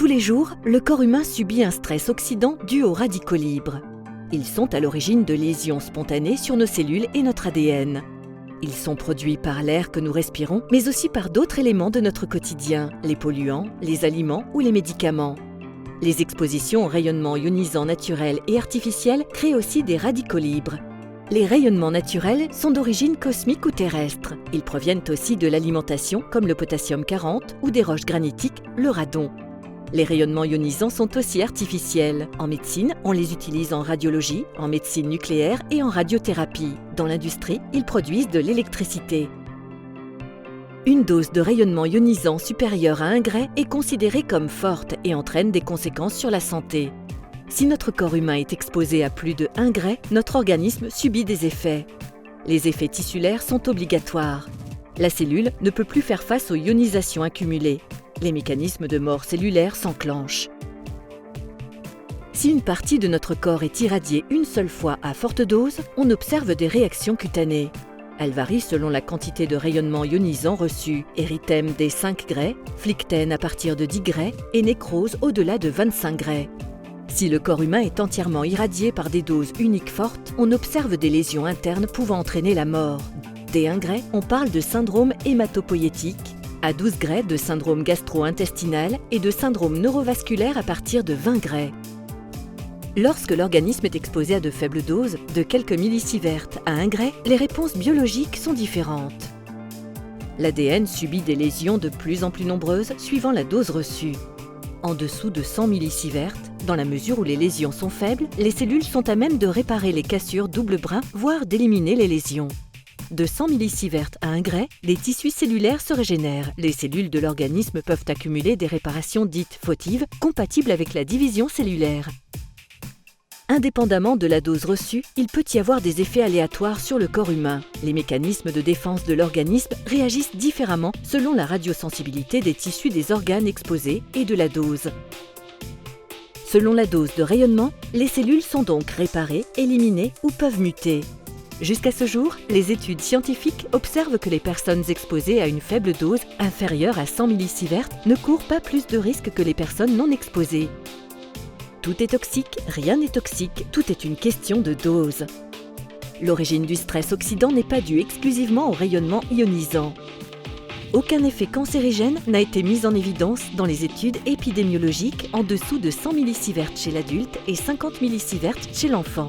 Tous les jours, le corps humain subit un stress oxydant dû aux radicaux libres. Ils sont à l'origine de lésions spontanées sur nos cellules et notre ADN. Ils sont produits par l'air que nous respirons, mais aussi par d'autres éléments de notre quotidien, les polluants, les aliments ou les médicaments. Les expositions aux rayonnements ionisants naturels et artificiels créent aussi des radicaux libres. Les rayonnements naturels sont d'origine cosmique ou terrestre. Ils proviennent aussi de l'alimentation comme le potassium 40 ou des roches granitiques, le radon. Les rayonnements ionisants sont aussi artificiels. En médecine, on les utilise en radiologie, en médecine nucléaire et en radiothérapie. Dans l'industrie, ils produisent de l'électricité. Une dose de rayonnement ionisant supérieure à 1 gray est considérée comme forte et entraîne des conséquences sur la santé. Si notre corps humain est exposé à plus de 1 gray, notre organisme subit des effets. Les effets tissulaires sont obligatoires. La cellule ne peut plus faire face aux ionisations accumulées. Les mécanismes de mort cellulaire s'enclenchent. Si une partie de notre corps est irradiée une seule fois à forte dose, on observe des réactions cutanées. Elles varient selon la quantité de rayonnement ionisant reçu, érythème dès 5 gray, phlictène à partir de 10 gray et nécrose au-delà de 25 gray. Si le corps humain est entièrement irradié par des doses uniques fortes, on observe des lésions internes pouvant entraîner la mort. Dès 1 gray, on parle de syndrome hématopoïétique, à 12 gray de syndrome gastro-intestinal et de syndrome neurovasculaire à partir de 20 gray. Lorsque l'organisme est exposé à de faibles doses, de quelques millisieverts à 1 gray, les réponses biologiques sont différentes. L'ADN subit des lésions de plus en plus nombreuses suivant la dose reçue. En dessous de 100 millisieverts, dans la mesure où les lésions sont faibles, les cellules sont à même de réparer les cassures double brin, voire d'éliminer les lésions. De 100 millisieverts à 1 gray, les tissus cellulaires se régénèrent. Les cellules de l'organisme peuvent accumuler des réparations dites fautives, compatibles avec la division cellulaire. Indépendamment de la dose reçue, il peut y avoir des effets aléatoires sur le corps humain. Les mécanismes de défense de l'organisme réagissent différemment selon la radiosensibilité des tissus des organes exposés et de la dose. Selon la dose de rayonnement, les cellules sont donc réparées, éliminées ou peuvent muter. Jusqu'à ce jour, les études scientifiques observent que les personnes exposées à une faible dose, inférieure à 100 millisieverts, ne courent pas plus de risques que les personnes non exposées. Tout est toxique, rien n'est toxique, tout est une question de dose. L'origine du stress oxydant n'est pas due exclusivement au rayonnement ionisant. Aucun effet cancérigène n'a été mis en évidence dans les études épidémiologiques en dessous de 100 millisieverts chez l'adulte et 50 millisieverts chez l'enfant.